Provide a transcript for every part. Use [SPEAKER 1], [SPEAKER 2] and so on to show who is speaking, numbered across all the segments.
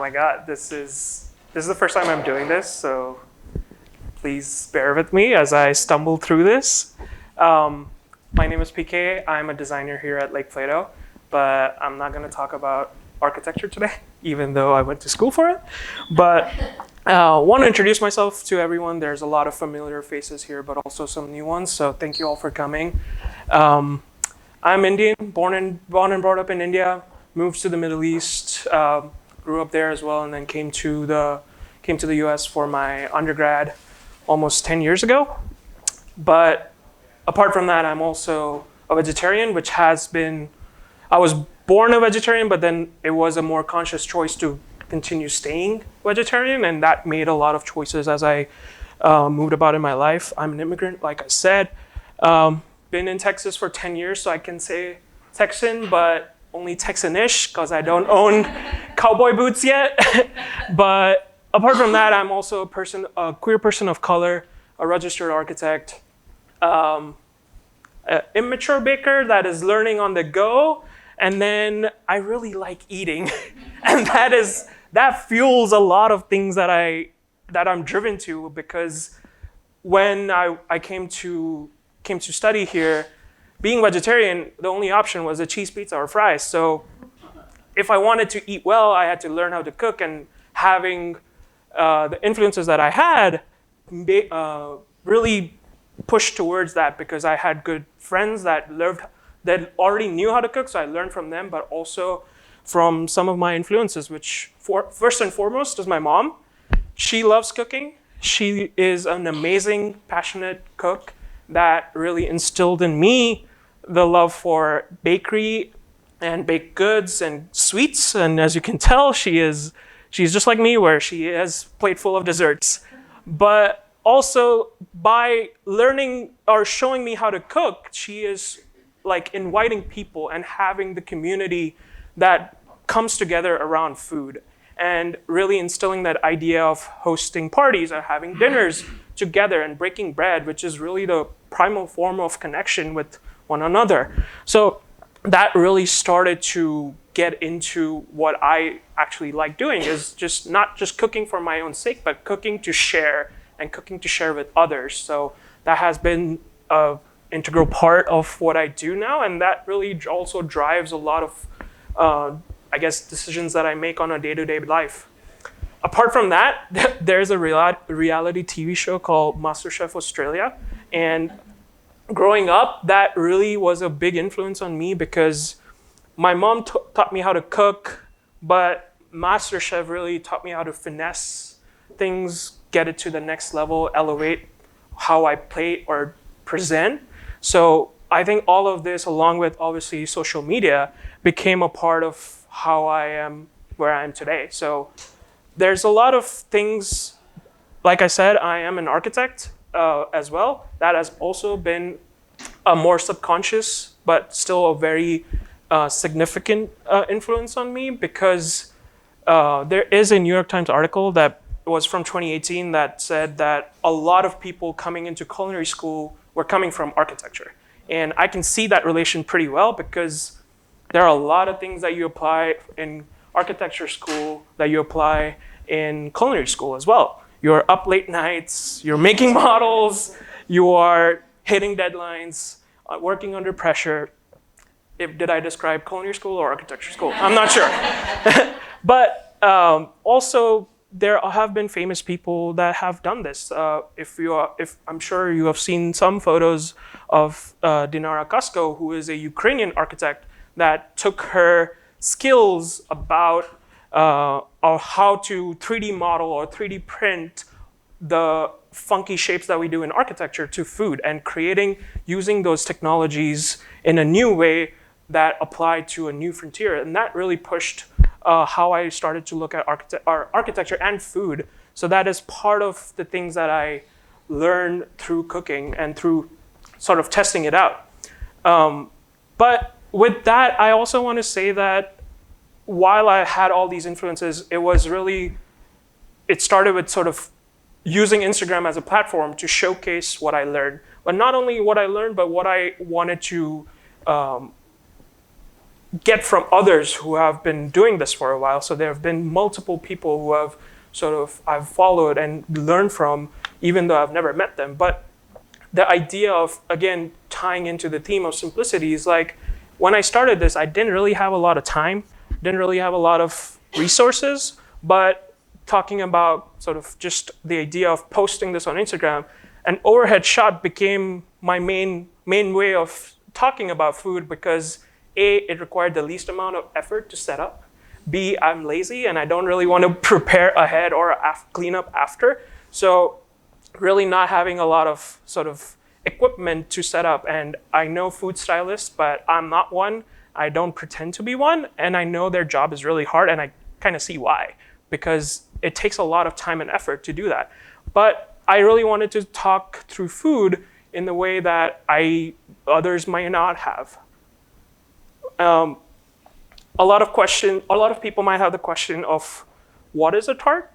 [SPEAKER 1] my God, this is the first time I'm doing this, so please bear with me as I stumble through this. My name is PK. I'm a designer here at Lake Plato, but I'm not going to talk about architecture today, even though I went to school for it. But want to introduce myself to everyone. There's a lot of familiar faces here, but also some new ones. So thank you all for coming. I'm Indian, born and brought up in India. Moved to the Middle East, grew up there as well, and then came to the U.S. for my undergrad almost 10 years ago. But apart from that, I'm also a vegetarian, which has been, I was born a vegetarian, but then it was a more conscious choice to continue staying vegetarian, and that made a lot of choices as I moved about in my life. I'm an immigrant, like I said. Been in Texas for 10 years, so I can say Texan, but only Texan-ish, because I don't own cowboy boots yet. But apart from that, I'm also a queer person of color, a registered architect, an immature baker that is learning on the go, and then I really like eating, and that fuels a lot of things that I'm driven to, because when I came to study here, being vegetarian, the only option was a cheese pizza or fries. So if I wanted to eat well, I had to learn how to cook, and having the influences that I had really pushed towards that, because I had good friends that already knew how to cook, so I learned from them, but also from some of my influences, which first and foremost is my mom. She loves cooking. She is an amazing, passionate cook that really instilled in me the love for bakery and baked goods and sweets. And as you can tell, she's just like me, where she has a plate full of desserts. But also, by learning or showing me how to cook, she is like inviting people and having the community that comes together around food, and really instilling that idea of hosting parties or having dinners together and breaking bread, which is really the primal form of connection with one another. So that really started to get into what I actually like doing, is just not just cooking for my own sake, but cooking to share, and cooking to share with others. So that has been an integral part of what I do now, and that really also drives a lot of decisions that I make on a day-to-day life. Apart from that, there's a reality TV show called MasterChef Australia. And growing up, that really was a big influence on me, because my mom taught me how to cook, but MasterChef really taught me how to finesse things, get it to the next level, elevate how I plate or present. So I think all of this, along with obviously social media, became a part of how I am where I am today. So there's a lot of things. Like I said, I am an architect as well. That has also been a more subconscious, but still a very significant influence on me, because there is a New York Times article that was from 2018 that said that a lot of people coming into culinary school were coming from architecture. And I can see that relation pretty well, because there are a lot of things that you apply in architecture school that you apply in culinary school as well. You're up late nights, you're making models, you are hitting deadlines, working under pressure. Did I describe culinary school or architecture school? I'm not sure. But also, there have been famous people that have done this. If I'm sure you have seen some photos of Dinara Kasko, who is a Ukrainian architect that took her skills about how to 3D model or 3D print the funky shapes that we do in architecture to food, and using those technologies in a new way that applied to a new frontier. And that really pushed how I started to look at architecture and food. So that is part of the things that I learned through cooking and through sort of testing it out. But with that, I also want to say that while I had all these influences, it started with sort of using Instagram as a platform to showcase what I learned. But not only what I learned, but what I wanted to get from others who have been doing this for a while. So there have been multiple people who have I've followed and learned from, even though I've never met them. But the idea of, again, tying into the theme of simplicity is like, when I started this, I didn't really have a lot of time, didn't really have a lot of resources, but talking about sort of just the idea of posting this on Instagram, an overhead shot became my main way of talking about food, because A, it required the least amount of effort to set up. B, I'm lazy and I don't really want to prepare ahead or clean up after. So really not having a lot of sort of equipment to set up. And I know food stylists, but I'm not one. I don't pretend to be one. And I know their job is really hard, and I kind of see why, because it takes a lot of time and effort to do that. But I really wanted to talk through food in the way that others might not have. A lot of people might have the question of, what is a tart?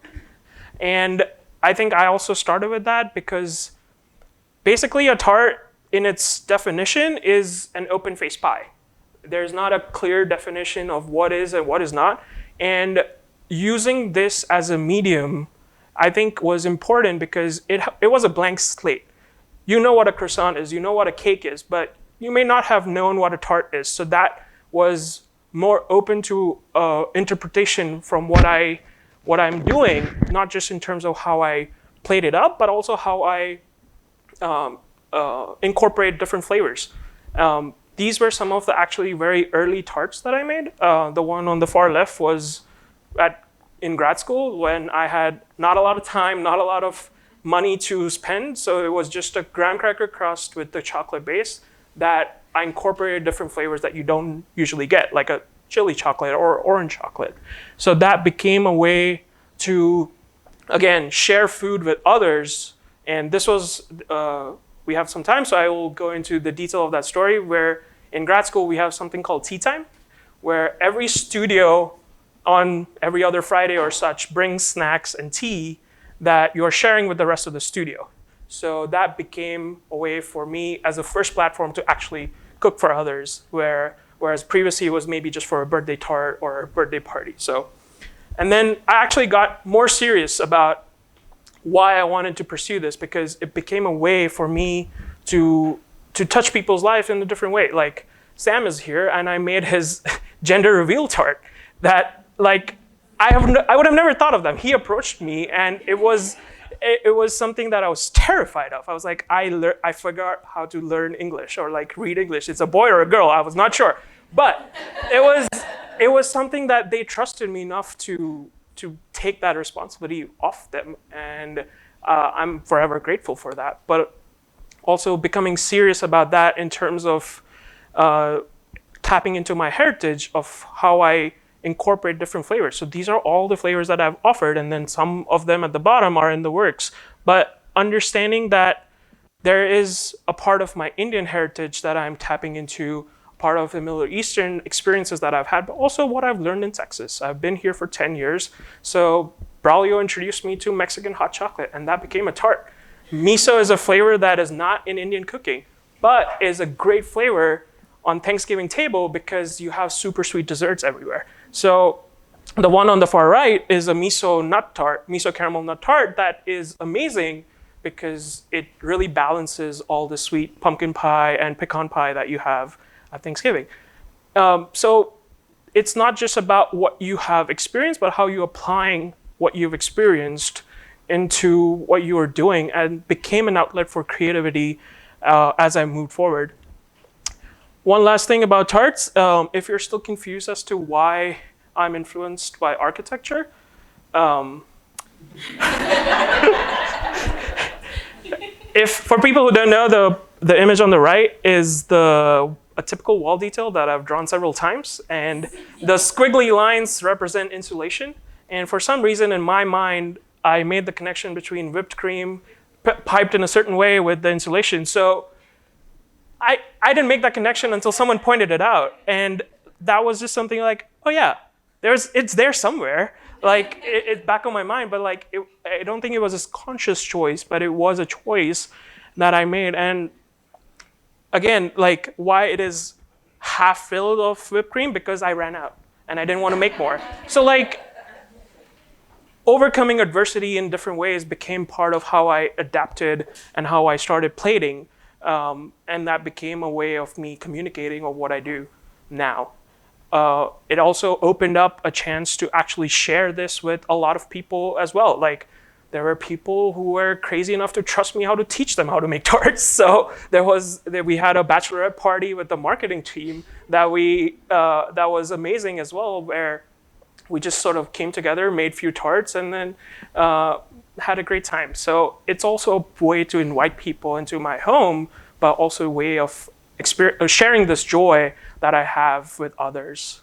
[SPEAKER 1] And I think I also started with that because basically a tart in its definition is an open-faced pie. There's not a clear definition of what is and what is not. And using this as a medium, I think, was important because it was a blank slate. You know what a croissant is, you know what a cake is, but you may not have known what a tart is. So that was more open to interpretation from what I'm doing, not just in terms of how I played it up, but also how I incorporate different flavors. These were some of the actually very early tarts that I made. The one on the far left was in grad school when I had not a lot of time, not a lot of money to spend. So it was just a graham cracker crust with the chocolate base that I incorporated different flavors that you don't usually get, like a chili chocolate or orange chocolate. So that became a way to, again, share food with others. And this was, we have some time, so I will go into the detail of that story, where in grad school we have something called tea time, where every studio on every other Friday or such brings snacks and tea that you're sharing with the rest of the studio. So that became a way for me as a first platform to actually cook for others, whereas previously it was maybe just for a birthday tart or a birthday party. So, and then I actually got more serious about why I wanted to pursue this, because it became a way for me to touch people's life in a different way. Like, Sam is here and I made his gender reveal tart that, like, I would have never thought of them. He approached me and it was something that I was terrified of. I was like, I forgot how to learn English or like read English. It's a boy or a girl, I was not sure. But it was something that they trusted me enough to take that responsibility off them. And I'm forever grateful for that. But also becoming serious about that in terms of tapping into my heritage of how I incorporate different flavors. So these are all the flavors that I've offered, and then some of them at the bottom are in the works. But understanding that there is a part of my Indian heritage that I'm tapping into, part of the Middle Eastern experiences that I've had, but also what I've learned in Texas. I've been here for 10 years. So Braulio introduced me to Mexican hot chocolate, and that became a tart. Miso is a flavor that is not in Indian cooking, but is a great flavor on Thanksgiving table because you have super sweet desserts everywhere. So the one on the far right is a miso caramel nut tart that is amazing because it really balances all the sweet pumpkin pie and pecan pie that you have at Thanksgiving. So it's not just about what you have experienced, but how you're applying what you've experienced into what you are doing, and became an outlet for creativity as I moved forward. One last thing about tarts, if you're still confused as to why I'm influenced by architecture, if for people who don't know, the image on the right is a typical wall detail that I've drawn several times, and the squiggly lines represent insulation. And for some reason in my mind, I made the connection between whipped cream piped in a certain way with the insulation. So I didn't make that connection until someone pointed it out. And that was just something like, oh yeah, it's there somewhere. Like, it's back on my mind, but like, I don't think it was a conscious choice, but it was a choice that I made. And again, like, why it is half filled of whipped cream because I ran out and I didn't want to make more. So like overcoming adversity in different ways became part of how I adapted and how I started plating. And that became a way of me communicating of what I do now. It also opened up a chance to actually share this with a lot of people as well. Like there were people who were crazy enough to trust me how to teach them how to make tarts. So we had a bachelorette party with the marketing team that was amazing as well, where we just sort of came together, made a few tarts, and then had a great time. So it's also a way to invite people into my home, but also a way of sharing this joy that I have with others.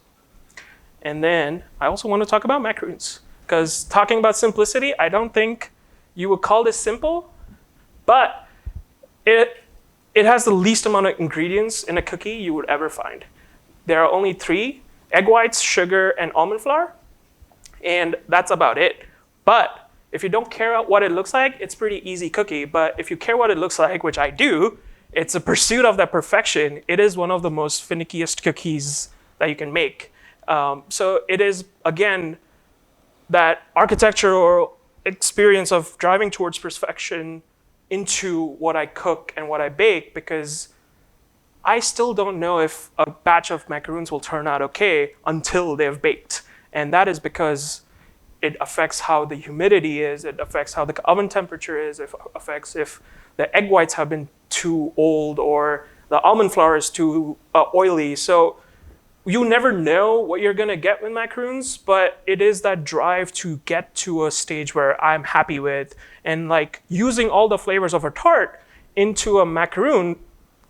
[SPEAKER 1] And then I also want to talk about macaroons, because talking about simplicity, I don't think you would call this simple, but it has the least amount of ingredients in a cookie you would ever find. There are only 3: egg whites, sugar, and almond flour, and that's about it. But if you don't care what it looks like, it's pretty easy cookie. But if you care what it looks like, which I do, it's a pursuit of that perfection. It is one of the most finickiest cookies that you can make. So it is, again, that architectural experience of driving towards perfection into what I cook and what I bake, because I still don't know if a batch of macaroons will turn out okay until they've baked. And that is because it affects how the humidity is, it affects how the oven temperature is, it affects if the egg whites have been too old or the almond flour is too oily. So you never know what you're gonna get with macaroons, but it is that drive to get to a stage where I'm happy with, and like using all the flavors of a tart into a macaroon.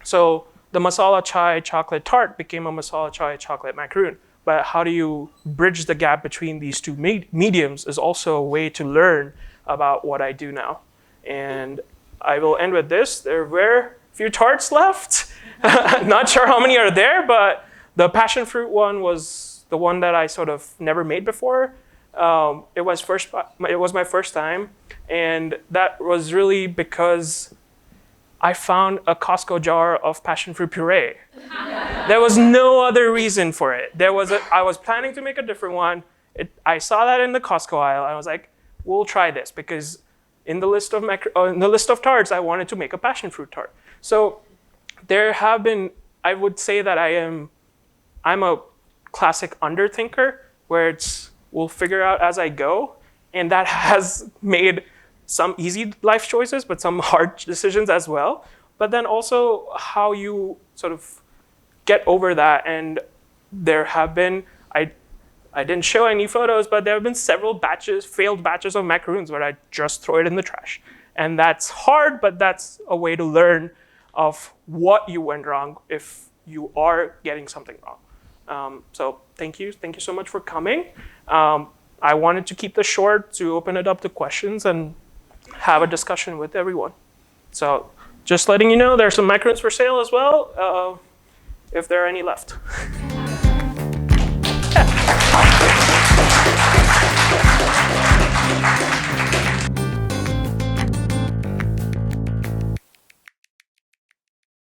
[SPEAKER 1] So the masala chai chocolate tart became a masala chai chocolate macaroon. But how do you bridge the gap between these two mediums is also a way to learn about what I do now. And I will end with this. There were a few tarts left. Not sure how many are there, but the passion fruit one was the one that I sort of never made before. It was my first time, and that was really because I found a Costco jar of passion fruit puree. There was no other reason for it. I was planning to make a different one. I saw that in the Costco aisle, and I was like, we'll try this, because in the list of tarts, I wanted to make a passion fruit tart. So there have been, I would say that I'm a classic underthinker, where we'll figure out as I go, and that has made some easy life choices, but some hard decisions as well. But then also how you sort of get over that. And there have been, I didn't show any photos, but there have been several failed batches of macaroons where I just throw it in the trash. And that's hard, but that's a way to learn of what you went wrong if you are getting something wrong. So thank you so much for coming. I wanted to keep this short to open it up to questions and have a discussion with everyone. So just letting you know, there's some macaroons for sale as well, if there are any left.